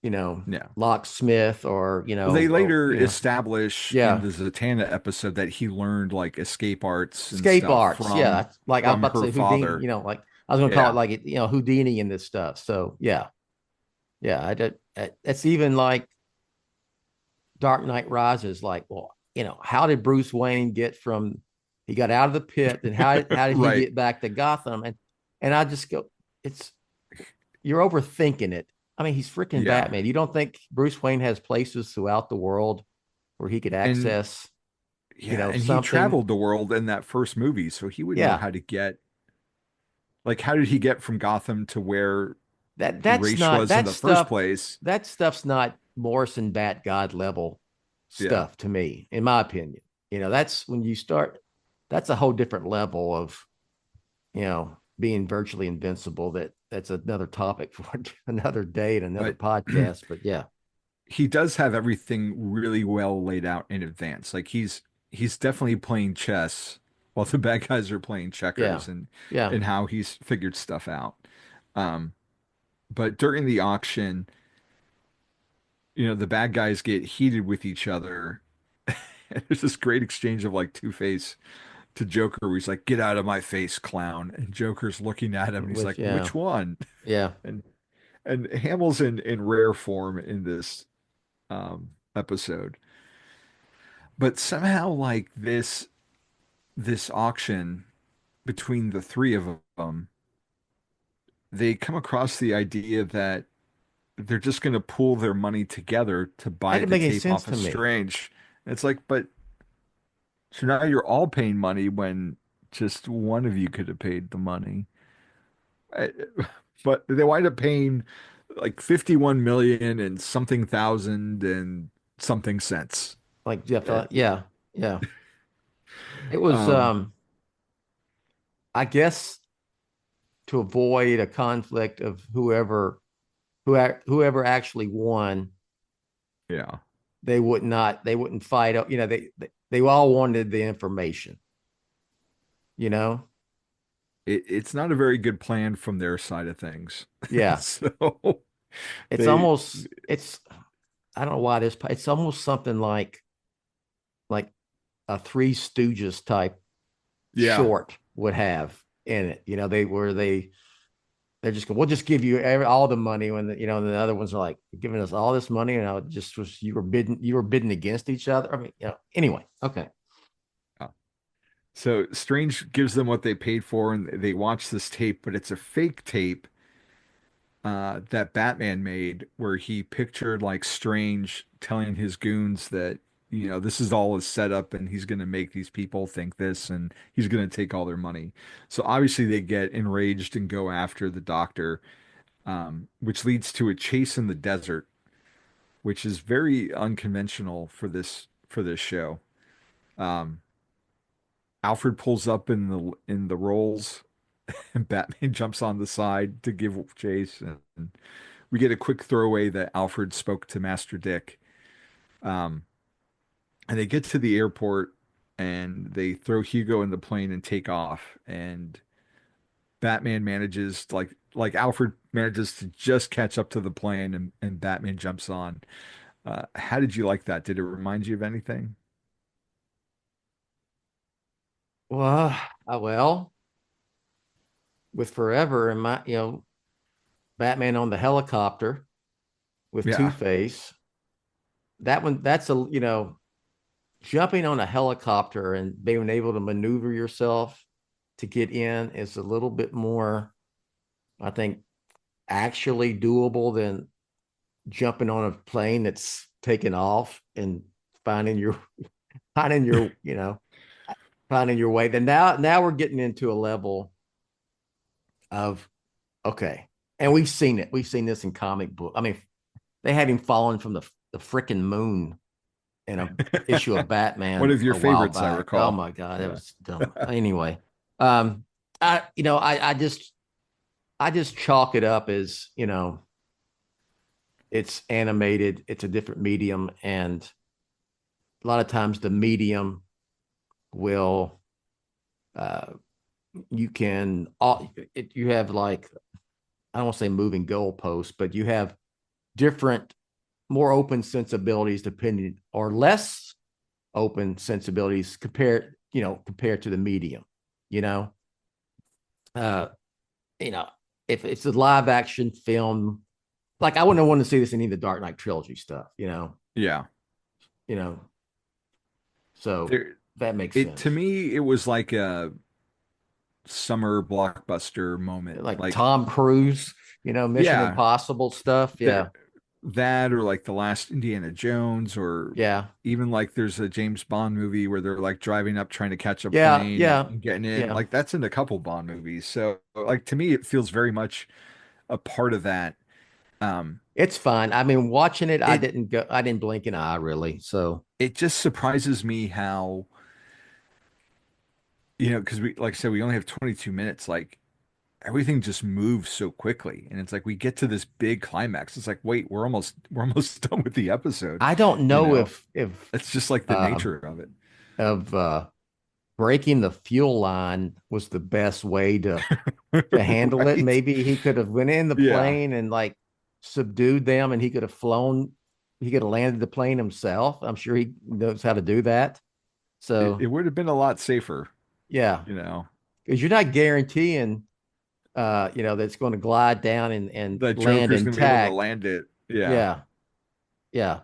Yeah. locksmith or, Well, they later yeah, establish in yeah, the Zatanna episode that he learned like escape arts and escape stuff arts. Yeah. Like I was about to her say Houdini, father. like I was going to call it Yeah. like, Houdini and this stuff. So yeah, yeah. It's even like Dark Knight Rises, like, well, how did Bruce Wayne get from he got out of the pit and how did he Right. get back to Gotham? And I just go, it's you're overthinking it. I mean, he's freaking Yeah. Batman. You don't think Bruce Wayne has places throughout the world where he could And access, yeah, and he something? traveled the world in that first movie, so he would know Yeah. how to get like how did he get from Gotham to where That's Ra's not was in that the first stuff. place? That stuff's not Morrison Bat God level Yeah. stuff to me, in my opinion. That's when you start, that's a whole different level of, being virtually invincible. That's another topic for another day and another But podcast. But yeah, he does have everything really well laid out in advance. Like he's definitely playing chess while the bad guys are playing yeah, checkers and yeah. how he's figured stuff out. Um, but during the auction, the bad guys get heated with each other. And there's this great exchange of like Two-Face to Joker where he's like, "Get out of my face, clown." And Joker's looking at him and he's like, Yeah, "Which one?" yeah. And Hamill's in rare form in this episode. But somehow like this auction between the three of them, they come across the idea that they're just going to pool their money together to That buy didn't the make any tape sense off to of me. Strange. And it's like, but so now you're all paying money when just one of you could have paid the money. I- But they wind up paying like 51 million and something thousand and something cents. Like Jeff, Uh, yeah, yeah. It was, Um, I guess, to avoid a conflict of whoever actually won, yeah. they wouldn't fight. They all wanted the information. You know, It's not a very good plan from their side of things. yeah. So It's they, almost it's I don't know why this. It's almost something like a Three Stooges type yeah. short would have in it. They're just going, we'll just give you all the money when the other ones are like giving us all this money, and I just was you were bidding against each other. I mean, anyway, okay. Uh, So Strange gives them what they paid for, and they watch this tape, but it's a fake tape that Batman made, where he pictured like Strange telling his goons that this is all his setup, and he's going to make these people think this, and he's going to take all their money. So obviously they get enraged and go after the doctor, which leads to a chase in the desert, which is very unconventional for this show. Um, Alfred pulls up in the rolls, and Batman jumps on the side to give chase. And we get a quick throwaway that Alfred spoke to Master Dick. Um, and they get to the airport, and they throw Hugo in the plane and take off. And Batman manages like Alfred manages to just catch up to the plane, and Batman jumps on. How did you like that? Did it remind you of anything? Well, with Forever and my Batman on the helicopter with Two Yeah. Face, that's a jumping on a helicopter and being able to maneuver yourself to get in is a little bit more, I think, actually doable than jumping on a plane that's taken off and finding your, finding your way. Then now we're getting into a level of okay, and we've seen it. We've seen this in comic book. I mean, they had him falling from the freaking moon in a issue of Batman. One of your a while favorites, I back. recall. Oh my god, Yeah. that was dumb. Anyway, I just chalk it up as it's animated. It's a different medium, and a lot of times the medium will you have like, I don't want to say moving goalposts, but you have different, more open sensibilities depending, or less open sensibilities compared to the medium. If it's a live action film, like I wouldn't want to see this in any of the Dark Knight trilogy stuff. Yeah. So that makes sense. To me, it was like a summer blockbuster moment, like Tom Cruise, Mission Impossible stuff. Yeah. That or like the last Indiana Jones, or even like there's a James Bond movie where they're like driving up trying to catch a plane and getting in. Like that's in a couple Bond movies. So like to me, it feels very much a part of that. It's fine. I mean, watching it, I didn't blink an eye really. So it just surprises me how, because like I said, we only have 22 minutes. Like everything just moves so quickly, and it's like we get to this big climax. It's like, wait, we're almost done with the episode. I don't know if it's just like the nature of it. Breaking the fuel line was the best way to handle it. Maybe he could have went in the plane and like subdued them, and he could have flown. He could have landed the plane himself. I'm sure he knows how to do that. So it would have been a lot safer. Yeah. Because you're not guaranteeing that it's going to glide down and that land Joker's intact. Gonna be able to land it. Yeah.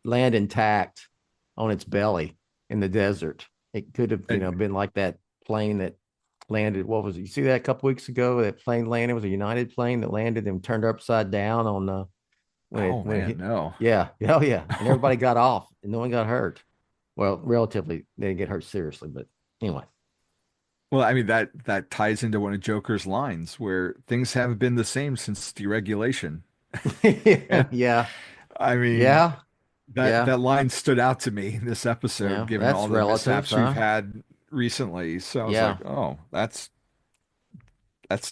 Land intact on its belly in the desert. It could have, been like that plane that landed. What was it? You see that a couple weeks ago? That plane landed. It was a United plane that landed and turned upside down on the. No. Yeah. Oh, yeah. And everybody got off and no one got hurt. Well, relatively, they didn't get hurt seriously, but anyway. Well, I mean, that ties into one of Joker's lines where things haven't been the same since deregulation. Yeah. I mean, that line stood out to me in this episode, given all the mishaps we've had recently. So I was like, oh, that's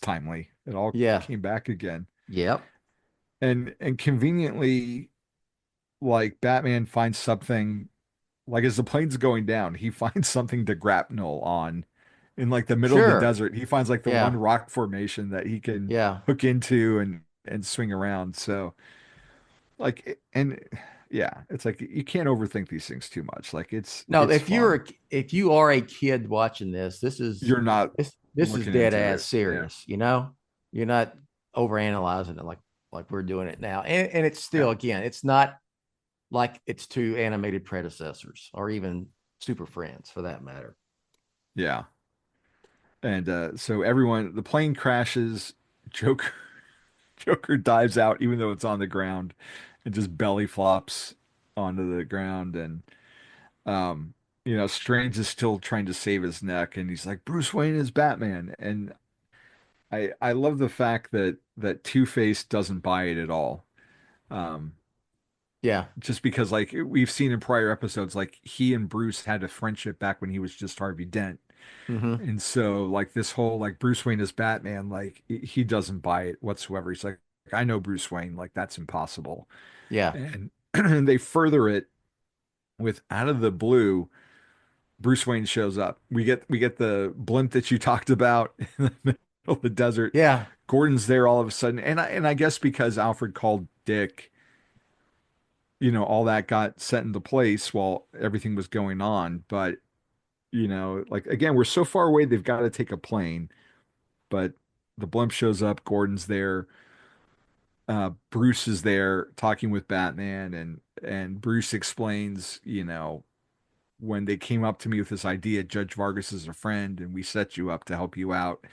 timely. It all came back again. Yep. And conveniently, like Batman finds something, like as the plane's going down, he finds something to grapnel on in like the middle of the desert. He finds like the one rock formation that he can hook into and swing around. So like, it's like you can't overthink these things too much. Like it's if you are a kid watching this, this is dead ass serious. You're not overanalyzing it like we're doing it now. And it's still, again, it's not like its two animated predecessors or even Super Friends for that matter. Yeah. And so the plane crashes, Joker dives out even though it's on the ground and just belly flops onto the ground. And Strange is still trying to save his neck, and he's like, Bruce Wayne is Batman. And I love the fact that Two-Face doesn't buy it at all. Just because like we've seen in prior episodes, like he and Bruce had a friendship back when he was just Harvey Dent. Mm-hmm. And so like this whole like Bruce Wayne is Batman, like he doesn't buy it whatsoever. He's like, I know Bruce Wayne, like that's impossible. Yeah. And they further it with out of the blue, Bruce Wayne shows up. We get the blimp that you talked about in the middle of the desert. Yeah. Gordon's there all of a sudden. And I guess because Alfred called Dick, all that got set into place while everything was going on. But, like, again, we're so far away, they've got to take a plane. But the blimp shows up, Gordon's there. Bruce is there talking with Batman, and Bruce explains, when they came up to me with this idea, Judge Vargas is a friend, and we set you up to help you out.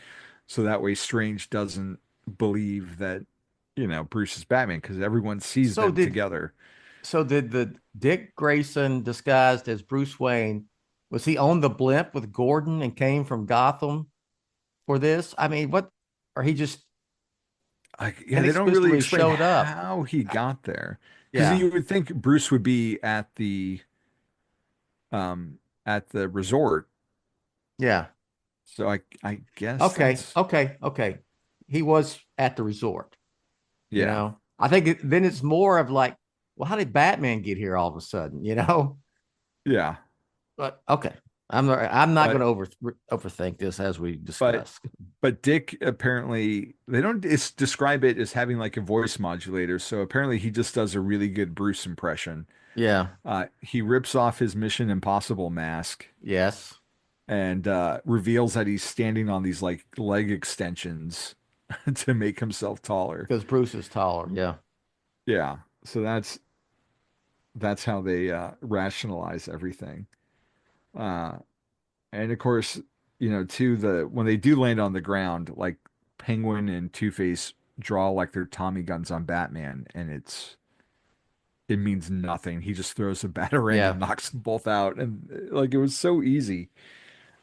So that way Strange doesn't believe that, Bruce is Batman, because everyone sees together. So did the Dick Grayson disguised as Bruce Wayne Was he on the blimp with Gordon and came from Gotham for this? I mean, what? Or he just Yeah, they don't really inexplicably explain showed up? how he got there. Because Yeah, you would think Bruce would be um at the resort. yeah. So I guess Okay, that's okay, okay. He was at the resort. You yeah. know, I think then it's more of like, well, how did Batman get here all of a sudden? You know, Yeah. but okay, I'm not going But to overthink this as we but discuss. but Dick apparently they don't describe it as having like a voice modulator. So apparently he just does a really good Bruce impression. Yeah. He rips off his Mission Impossible mask Yes. and reveals that he's standing on these like leg extensions to make himself taller. Because Bruce is taller. Yeah. Yeah. So that's how they rationalize everything. Uh, and of course, too, the when they do land on the ground, like Penguin and Two-Face draw like their Tommy guns on Batman, and it means nothing. He just throws a batarang Yeah. and knocks them both out, and like it was so easy.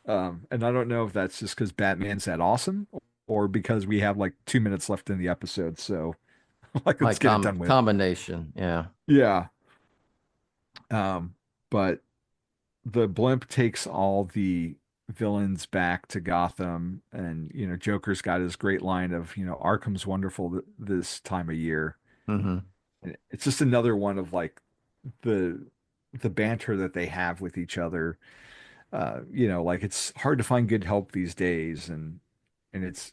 And I don't know if that's just because Batman's that awesome, or because we have like 2 minutes left in the episode. So like, let's Like get it done with. combination. Yeah. Yeah. But the blimp takes all the villains back to Gotham, and Joker's got his great line of Arkham's wonderful this time of year. Hmm. And it's just another one of like the the banter that they have with each other. Like it's hard to find good help these days, and it's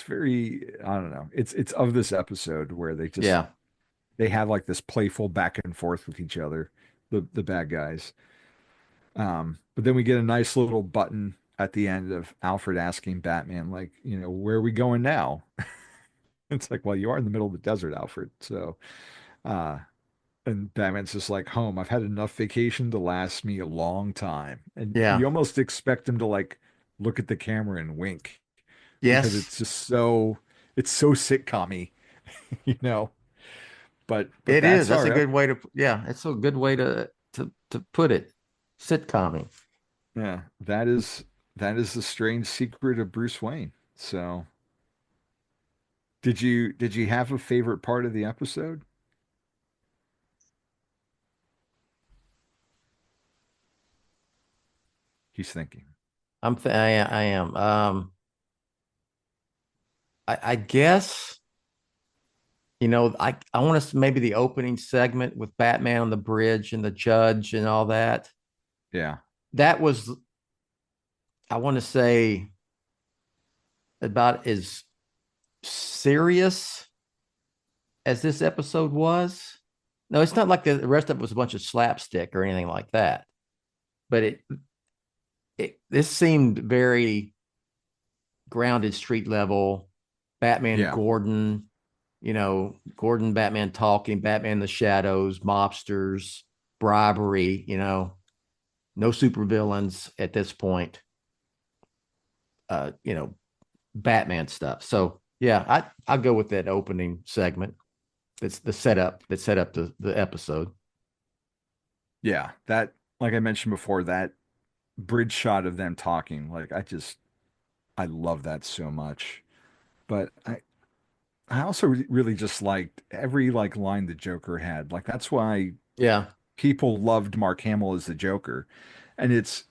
very, I don't know, it's of this episode where Yeah. they have like this playful back and forth with each other, the bad guys. But then we get a nice little button at the end of Alfred asking Batman, like, where are we going now? It's like, well, you are in the middle of the desert, Alfred. So, uh, and Batman's just like, home. I've had enough vacation to last me a long time. And Yeah. you almost expect him to like look at the camera and wink because Yes. it's so sitcom-y, you know. But It is. that's That's a our good way to, yeah, it's a good way to put it. Sitcom. yeah, that is the strange secret of Bruce Wayne. So, did you have a favorite part of the episode? He's thinking. I am. I guess, I want to maybe the opening segment with Batman on the bridge and the judge and all that. Yeah. That was, I want to say, about as serious as this episode was. No, it's not like the rest of it was a bunch of slapstick or anything like that. But this seemed very grounded, street level. Batman, Yeah. Gordon, Gordon, Batman talking, Batman in the shadows, mobsters, bribery, no supervillains at this point. Batman stuff. So yeah, I'll go with that opening segment. It's the setup that set up the episode. Yeah. That, like I mentioned before, that bridge shot of them talking, like I love that so much. But I also really just liked every like line the Joker had. Like that's why Yeah. people loved Mark Hamill as the Joker. And it's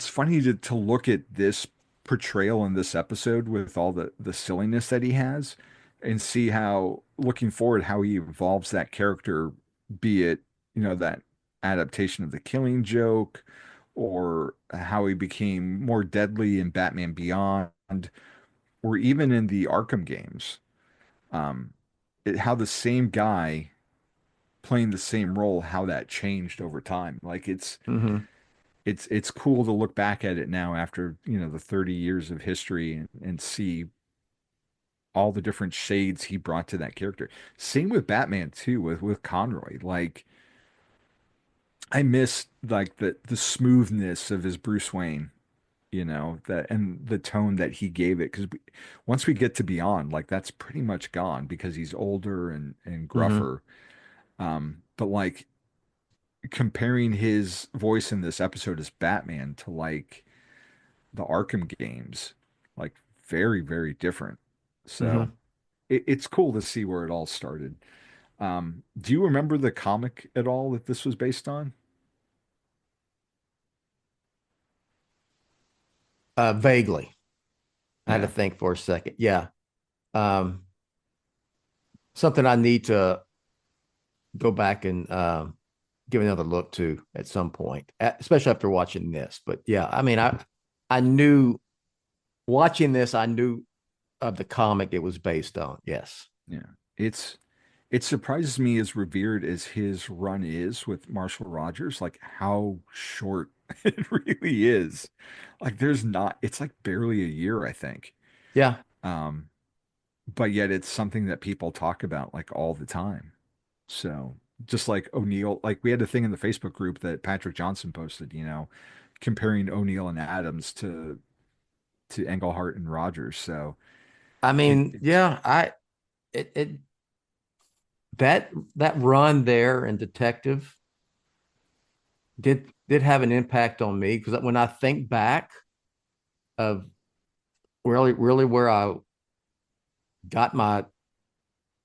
funny to look at this portrayal in this episode with all the silliness that he has and see how looking forward how he evolves that character, be it, that adaptation of the Killing Joke or how he became more deadly in Batman Beyond or even in the Arkham games. How the same guy playing the same role, how that changed over time. Like Hmm. it's cool to look back at it now after, the 30 years of history and see all the different shades he brought to that character. Same with Batman too, with Conroy. Like I miss like the smoothness of his Bruce Wayne, that and the tone that he gave it. Because once we get to Beyond, like that's pretty much gone because he's older and Hmm. gruffer. But like comparing his voice in this episode as Batman to like the Arkham games, like very, very different. So Mhm. it's cool to see where it all started. Do you remember the comic at all that this was based on? Vaguely. I had to Yeah. think for a second. Yeah. Um, Something I need to go back and give another look to at some point, especially after watching this. But yeah, I mean, I knew watching this, I knew of the comic it was based on. Yes. Yeah. It's it surprises me as revered as his run is with Marshall Rogers, like how short it really is. Like there's not it's like barely a year, I think. Yeah. Um, but yet it's something that people talk about like all the time. So just like O'Neill, like we had a thing in the Facebook group that Patrick Johnson posted, comparing O'Neill and Adams to Englehart and Rogers. So I it, mean, it's yeah, it that run there in Detective did have an impact on me because when I think back of really where I got my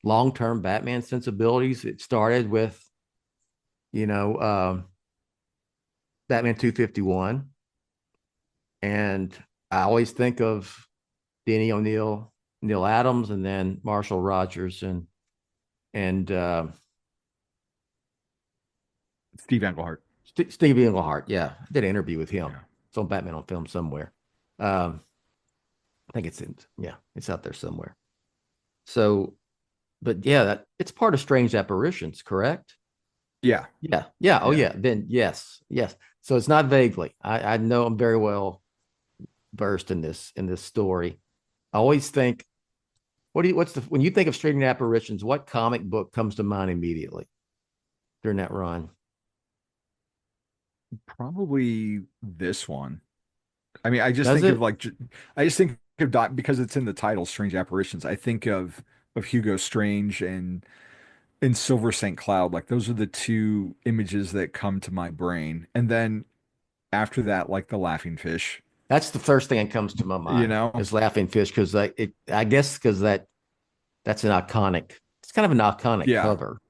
long-term Batman sensibilities, it started with, you know, Batman 251. And I always think of Denny O'Neill, Neil Adams, and then Marshall Rogers and Steve Englehart. Stevie Englehart. Yeah, I did an interview with him. Yeah. It's on Batman on Film somewhere. Um, I think it's out there somewhere. So, but yeah, it's part of Strange Apparitions, correct? Yeah. Yeah, yeah. Oh, Yeah. yeah. Then yes, yes. So it's not vaguely. I know I'm very well versed in this story. I always think, when you think of Strange Apparitions, what comic book comes to mind immediately during that run? Probably this one. I mean, I just Does think of it? like, I just think of because it's in the title, Strange Apparitions. I think of Hugo Strange and Silver St. Cloud. Like those are the two images that come to my brain. And then after that, like the Laughing Fish, That's the first thing that comes to my you mind know? is Laughing Fish because I guess because that's an iconic. It's kind of an iconic Yeah, cover,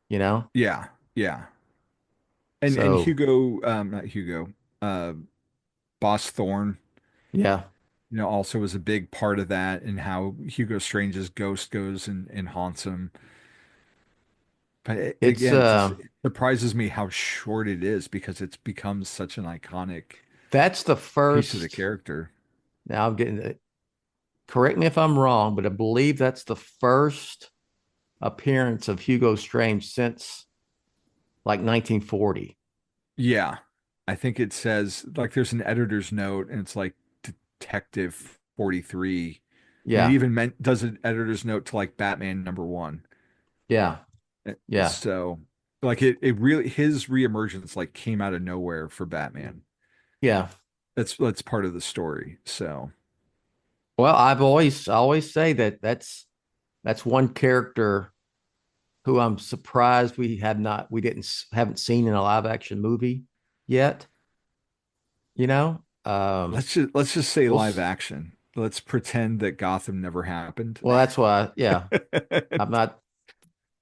you know. yeah, yeah. And So Hugo, not Hugo, uh, Boss Thorne, yeah, also was a big part of that and how Hugo Strange's ghost goes and haunts him. But it's again, it surprises me how short it is because it's become such an iconic that's the piece of the first. character. Now I'm getting it. Correct me if I'm wrong, but I believe that's the first appearance of Hugo Strange since like 1940. Yeah. I think it says like there's an editor's note and it's like Detective 43. And it Yeah, even does an editor's note to like Batman #1. yeah, yeah, So like it really his reemergence like came out of nowhere for Batman. yeah. That's part of the story. So Well, I always say that's one character who I'm surprised haven't seen in a live action movie yet. You know, let's just say we'll, live s- action. Let's pretend that Gotham never happened. well, that's why. Yeah, I'm not.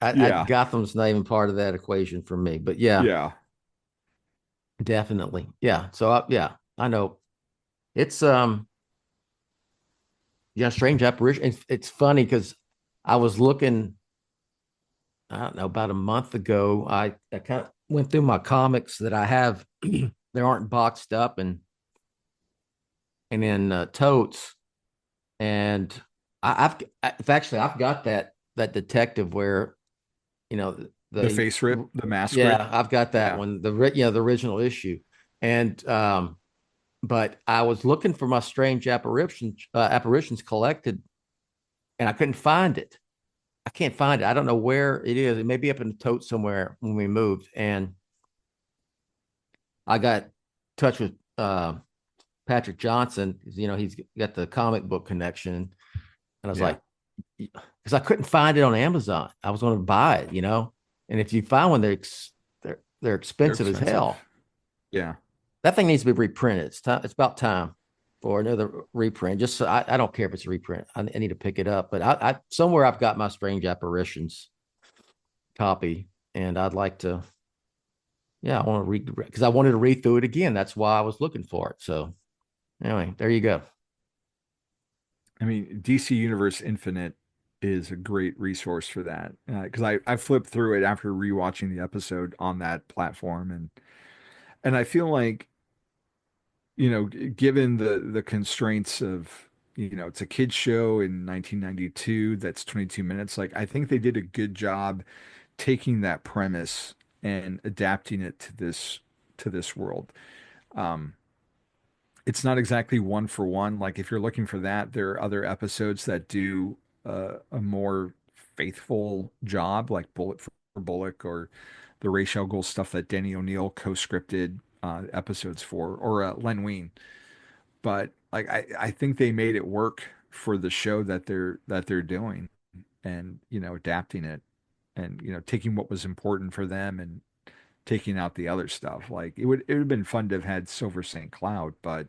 Yeah. Gotham's not even part of that equation for me. But yeah, Yeah. definitely. Yeah. So yeah, I know it's yeah, strange apparition. It's funny because I was looking. I don't know, about a month ago, I kind of went through my comics that I have. They aren't boxed up and in totes. And I've got that detective where, you know, The face rip, the mask rip. yeah, I've got that Yeah. one, the original issue. And but I was looking for my strange apparitions collected, and I couldn't find it. I can't find it. I don't know where it is. It may be up in the tote somewhere when we moved. And I got in touch with Patrick Johnson. He's got the comic book connection. And I was Yeah. like, because I couldn't find it on Amazon. I was going to buy it, And if you find one, they're They're expensive as expensive. hell. Yeah. That thing needs to be reprinted. It's time. It's about time for another reprint. Just so I don't care if it's a reprint. I need to pick it up, but I somewhere I've got my Strange Apparitions copy, and I'd like to. Yeah, I want to read because I wanted to read through it again. That's why I was looking for it. So anyway, there you go. I mean, DC Universe Infinite is a great resource for that because I flipped through it after rewatching the episode on that platform, and I feel like, given the constraints of, it's a kids show in 1992 that's 22 minutes, like I think they did a good job taking that premise and adapting it to this world. Um, it's not exactly one for one. Like if you're looking for that, there are other episodes that do a more faithful job, like Bullet for Bullock or the Ra's al Ghul stuff that Denny O'Neil co-scripted episodes for, or Len Wein. But like I think they made it work for the show that they're doing, and adapting it, and taking what was important for them and taking out the other stuff. Like it would have been fun to have had Silver St. Cloud, but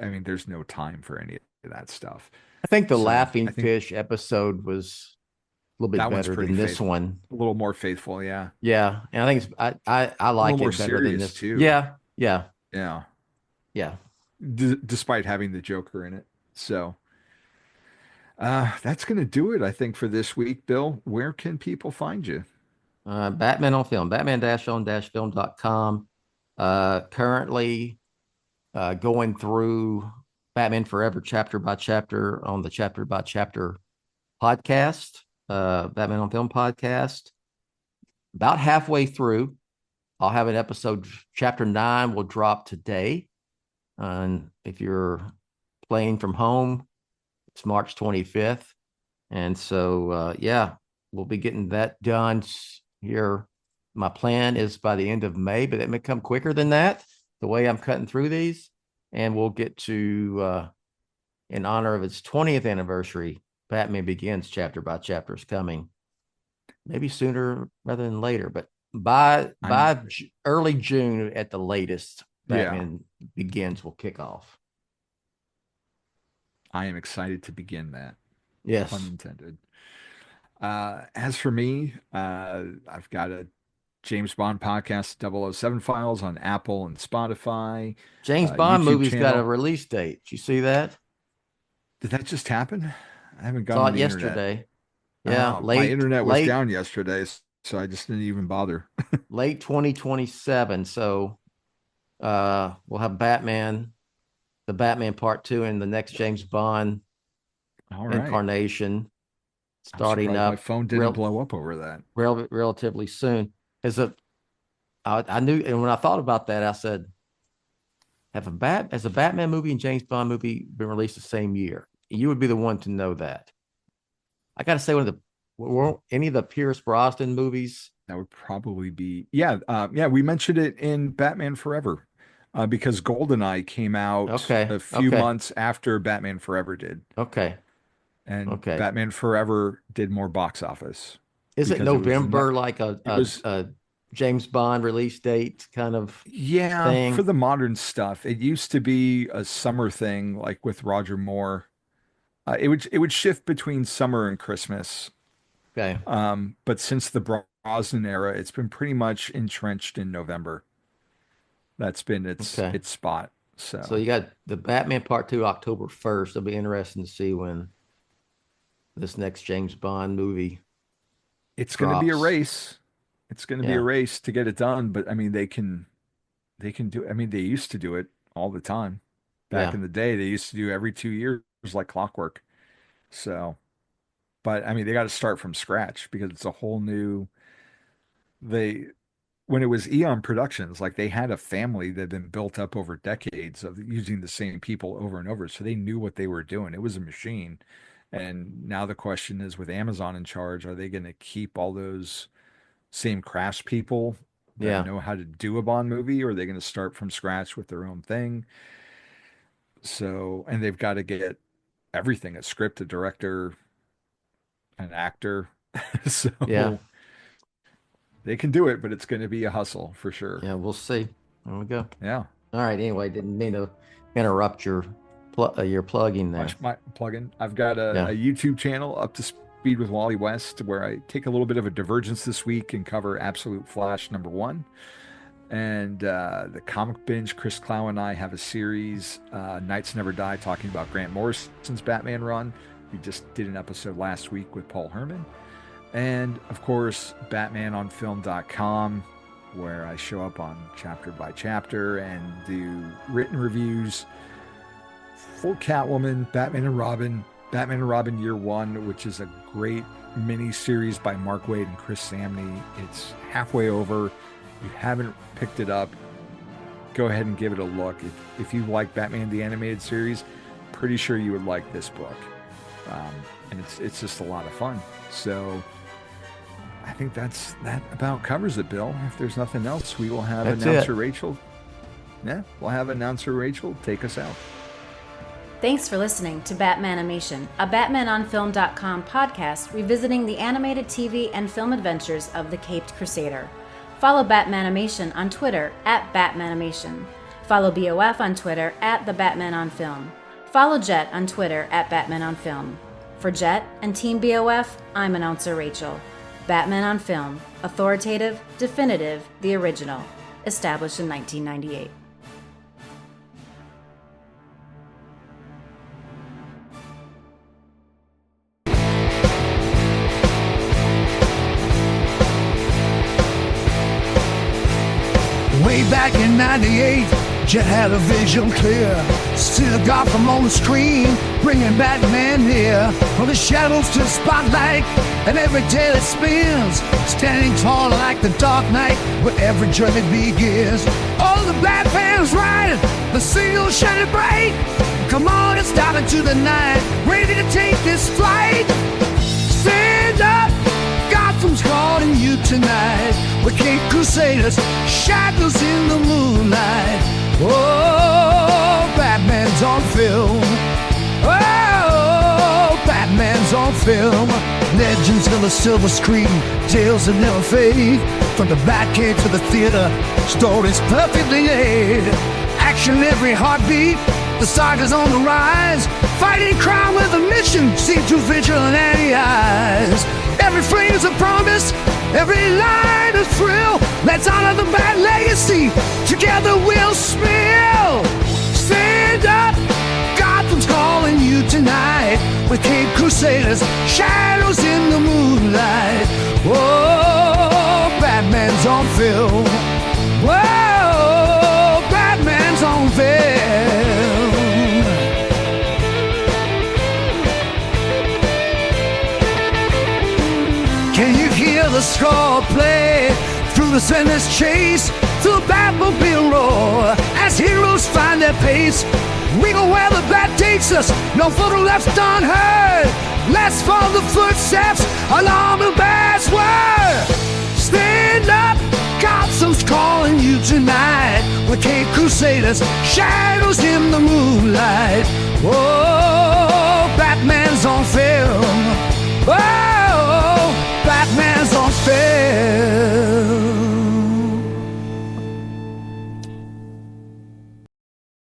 I mean, there's no time for any of that stuff. I think the So Laughing I think Fish episode was a little bit that one's better pretty than this faithful, one. a little more faithful. Yeah. Yeah, and I think I A little like more it better than serious this. too. Yeah, yeah, Yeah. yeah. Despite having the Joker in it. So, that's going to do it, I think, for this week. Bill, where can people find you? Batman on Film, batman-on-film.com. Currently going through Batman Forever chapter by chapter on the chapter by chapter podcast, Batman on Film podcast. About halfway through, I'll have an episode. Chapter 9 will drop today. And if you're playing from home, it's March 25th. And so, yeah, we'll be getting that done here. My plan is by the end of May, but it may come quicker than that, the way I'm cutting through these. And we'll get to, in honor of its 20th anniversary, Batman Begins chapter by chapter is coming. Maybe sooner rather than later, but by early June at the latest, Batman Begins will kick off. I am excited to begin that. Yes. Pun intended. As for me, I've got a James Bond podcast, 007 Files, on Apple and Spotify. James Bond YouTube movie's got a channel. release date. Did you see that? Did that just happen? I haven't gone Saw on it the internet. yesterday. Yeah, My internet was late, down yesterday, so I just didn't even bother. late 2027. So we'll have Batman, the Batman Part 2, and the next James Bond All right. incarnation I'm starting surprised up. my phone didn't blow up over that. Relatively soon. I knew, and when I thought about that, I said, has a Batman movie and James Bond movie been released the same year? You would be the one to know that. I got to say, weren't any of the Pierce Brosnan movies? That would probably be, yeah. We mentioned it in Batman Forever, because GoldenEye came out a few months after Batman Forever did. Okay. And Batman Forever did more box office. Is it November, like a James Bond release date kind of thing? For the modern stuff. It used to be a summer thing, like with Roger Moore. It would shift between summer and Christmas. Okay. But since the Brosnan era, it's been pretty much entrenched in November. That's been its spot. So you got the Batman Part 2 October 1st. It'll be interesting to see when this next James Bond movie. It's going to be a race. It's going to be a race to get it done. But I mean, they can do. I mean, they used to do it all the time. Back in the day, they used to do every 2 years like clockwork. So, but I mean, they got to start from scratch because it's a whole new. When it was Eon Productions, like they had a family that had been built up over decades of using the same people over and over. So they knew what they were doing. It was a machine. And now the question is, with Amazon in charge, are they going to keep all those same craftspeople that know how to do a Bond movie, or are they going to start from scratch with their own thing? So, and they've got to get everything, a script, a director, an actor. So They can do it, but it's going to be a hustle for sure. Yeah, we'll see. There we go. Yeah. All right. Anyway, didn't mean to interrupt your plugging there. My plug-in. I've got a YouTube channel, Up to Speed with Wally West, where I take a little bit of a divergence this week and cover Absolute Flash #1. And the Comic Binge, Chris Clow and I have a series, Nights Never Die, talking about Grant Morrison's Batman run. We just did an episode last week with Paul Herman. And, of course, BatmanOnFilm.com, where I show up on chapter by chapter and do written reviews for Catwoman, Batman and Robin Year One, which is a great mini-series by Mark Waid and Chris Samney. It's halfway over. If you haven't picked it up, go ahead and give it a look. If you like Batman the Animated Series, pretty sure you would like this book. And it's just a lot of fun. So I think that about covers it, Bill. If there's nothing else, we will have announcer Rachel. Yeah, we'll have announcer Rachel take us out. Thanks for listening to BATMANIMATION, a BatmanOnFilm.com podcast revisiting the animated TV and film adventures of the Caped Crusader. Follow Batmanimation on Twitter @BatManimation. Follow BOF on Twitter @TheBatmanOnFilm. Follow Jett on Twitter @BatmanOnFilm. For Jett and Team BOF, I'm announcer Rachel. Batman on Film, authoritative, definitive, the original, established in 1998. Way back in 98, Jett had a vision clear. See the Gotham on the screen, bringing Batman near. From the shadows to the spotlight, and every day that spins, standing tall like the Dark Knight, where every journey begins. All the Bat fans ride, the single shining bright. Come on and stop into the night, ready to take this flight. Stand up, Gotham's calling you tonight. We Cape Crusaders, shadows in the moonlight. Oh, Batman's on film. Oh, Batman's on film. Legends of the silver screen, tales that never fade. From the Batcave to the theater, stories perfectly made. Action every heartbeat, the saga's on the rise. Fighting crime with a mission, see through vigilante eyes. Every frame's a promise, every line a thrill. Let's honor the Bat legacy, together we'll spill. Stand up, Gotham's calling you tonight. With Cape Crusaders, shadows in the moonlight. Whoa, Batman's on film. Whoa, Batman's on film. Can you hear the score play through the endless chase? Through the Batmobile roar as heroes find their pace. We go where the Bat takes us, no photo left unheard. Let's follow the footsteps along the Bat's word. Stand up, Gotham's calling you tonight. We're Cape Crusaders, shadows in the moonlight. Whoa.